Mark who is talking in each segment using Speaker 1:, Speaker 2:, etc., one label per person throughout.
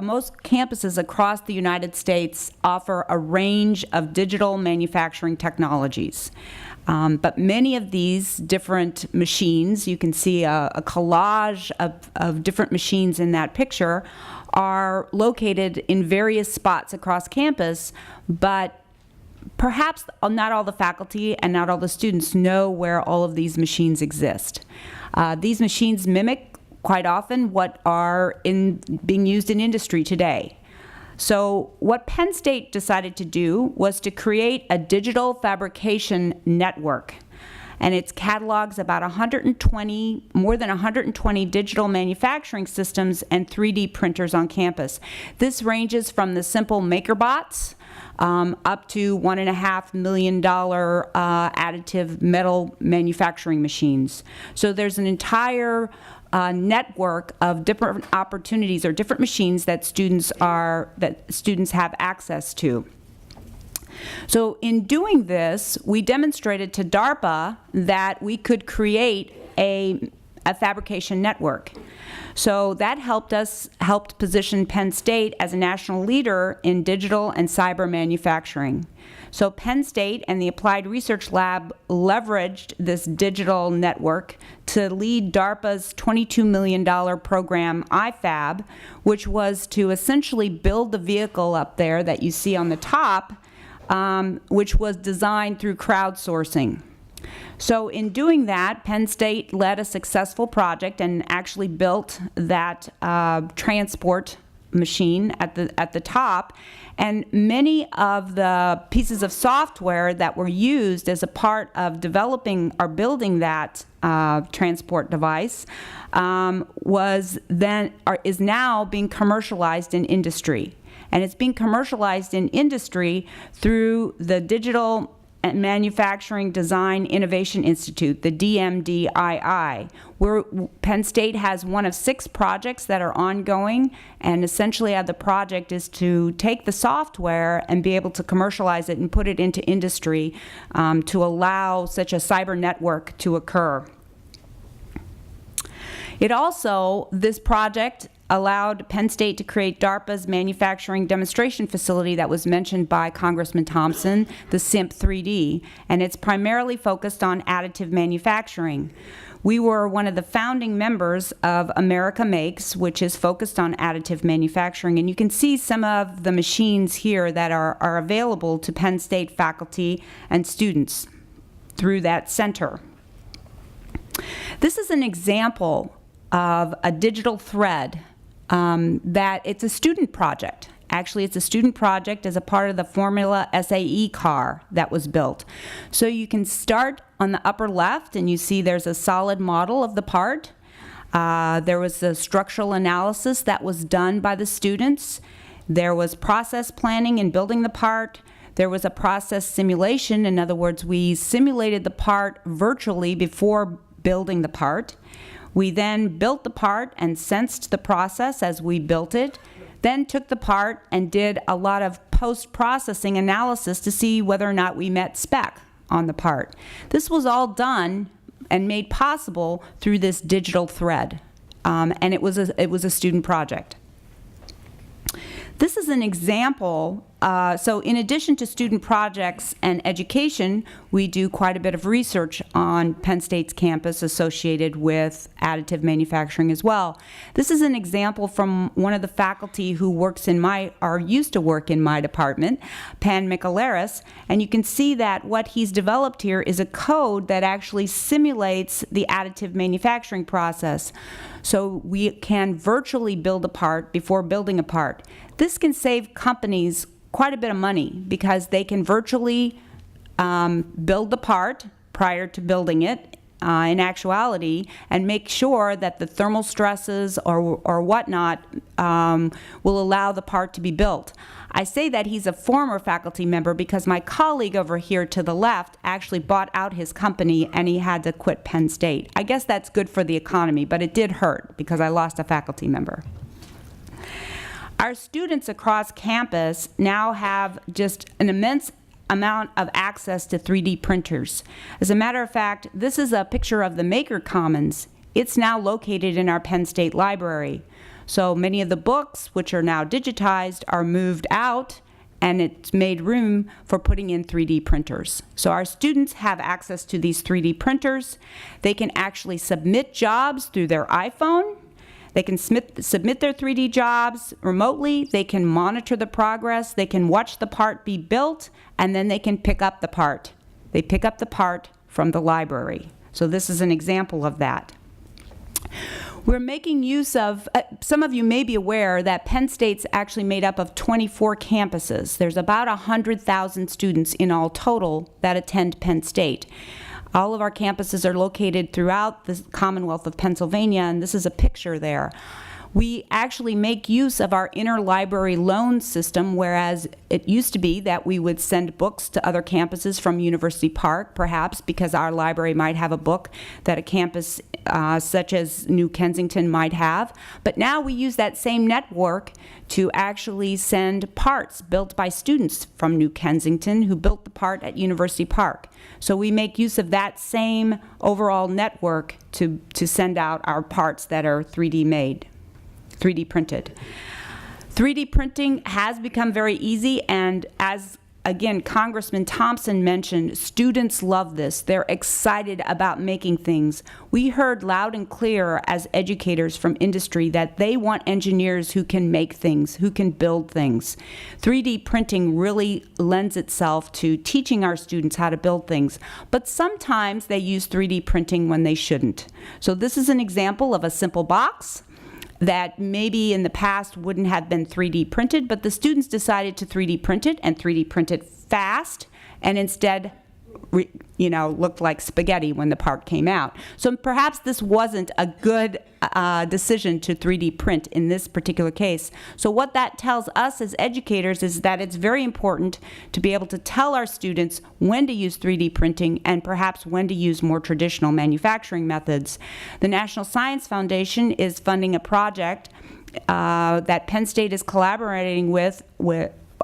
Speaker 1: Most campuses across the United States offer a range of digital manufacturing technologies. But many of these different machines, you can see a collage of different machines in that picture, are located in various spots across campus, but perhaps not all the faculty and not all the students know where all of these machines exist. These machines mimic quite often what are being used in industry today. So what Penn State decided to do was to create a digital fabrication network, and it catalogs about more than 120 digital manufacturing systems and 3D printers on campus. This ranges from the simple MakerBots up to $1.5 million additive metal manufacturing machines. So there's an entire network of different opportunities or different machines that students have access to. So in doing this, we demonstrated to DARPA that we could create a fabrication network. So that helped position Penn State as a national leader in digital and cyber manufacturing. So Penn State and the Applied Research Lab leveraged this digital network to lead DARPA's $22 million program IFAB, which was to essentially build the vehicle up there that you see on the top, which was designed through crowdsourcing. So in doing that, Penn State led a successful project and actually built that transport machine at the top, and many of the pieces of software that were used as a part of developing or building that transport device is now being commercialized in industry. And it's being commercialized in industry through the Digital and Manufacturing Design Innovation Institute, the DMDII, where Penn State has one of 6 projects that are ongoing, and essentially the project is to take the software and be able to commercialize it and put it into industry to allow such a cyber network to occur. This project allowed Penn State to create DARPA's manufacturing demonstration facility that was mentioned by Congressman Thompson, the SIMP-3D, and it's primarily focused on additive manufacturing. We were one of the founding members of America Makes, which is focused on additive manufacturing, and you can see some of the machines here that are available to Penn State faculty and students through that center. This is an example of a digital thread that it's a student project. Actually, it's a student project as a part of the Formula SAE car that was built. So you can start on the upper left, and you see there's a solid model of the part. There was a structural analysis that was done by the students. There was process planning in building the part. There was a process simulation. In other words, we simulated the part virtually before building the part. We then built the part and sensed the process as we built it, then took the part and did a lot of post-processing analysis to see whether or not we met spec on the part. This was all done and made possible through this digital thread, and it was a student project. This is an example. So in addition to student projects and education, we do quite a bit of research on Penn State's campus associated with additive manufacturing as well. This is an example from one of the faculty who works in used to work in my department, Pan Michelaris, and you can see that what he's developed here is a code that actually simulates the additive manufacturing process. So we can virtually build a part before building a part. This can save companies quite a bit of money because they can virtually build the part prior to building it in actuality and make sure that the thermal stresses or whatnot will allow the part to be built. I say that he's a former faculty member because my colleague over here to the left actually bought out his company and he had to quit Penn State. I guess that's good for the economy, but it did hurt because I lost a faculty member. Our students across campus now have just an immense amount of access to 3D printers. As a matter of fact, this is a picture of the Maker Commons. It's now located in our Penn State Library. So many of the books, which are now digitized, are moved out, and it's made room for putting in 3D printers. So our students have access to these 3D printers. They can actually submit jobs through their iPhone. They can submit their 3D jobs remotely. They can monitor the progress. They can watch the part be built, and then they can pick up the part. They pick up the part from the library. So this is an example of that. We're making use of, some of you may be aware that Penn State's actually made up of 24 campuses. There's about 100,000 students in all total that attend Penn State. All of our campuses are located throughout the Commonwealth of Pennsylvania, and this is a picture there. We actually make use of our interlibrary loan system, whereas it used to be that we would send books to other campuses from University Park, perhaps because our library might have a book that a campus such as New Kensington might have. But now we use that same network to actually send parts built by students from New Kensington who built the part at University Park. So we make use of that same overall network to send out our parts that are 3D made. 3D printed. 3D printing has become very easy, and as again Congressman Thompson mentioned, students love this. They're excited about making things. We heard loud and clear as educators from industry that they want engineers who can make things, who can build things. 3D printing really lends itself to teaching our students how to build things, but sometimes they use 3D printing when they shouldn't. So this is an example of a simple box that maybe in the past wouldn't have been 3D printed, but the students decided to 3D print it and 3D print it fast, and instead looked like spaghetti when the part came out. So perhaps this wasn't a good decision to 3D print in this particular case. So what that tells us as educators is that it's very important to be able to tell our students when to use 3D printing and perhaps when to use more traditional manufacturing methods. The National Science Foundation is funding a project that Penn State is collaborating with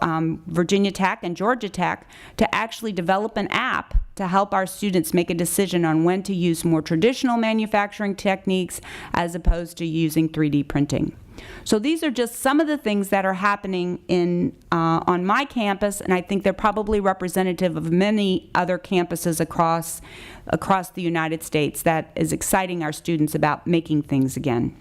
Speaker 1: Virginia Tech and Georgia Tech to actually develop an app to help our students make a decision on when to use more traditional manufacturing techniques as opposed to using 3D printing. So these are just some of the things that are happening on my campus, and I think they're probably representative of many other campuses across the United States that is exciting our students about making things again.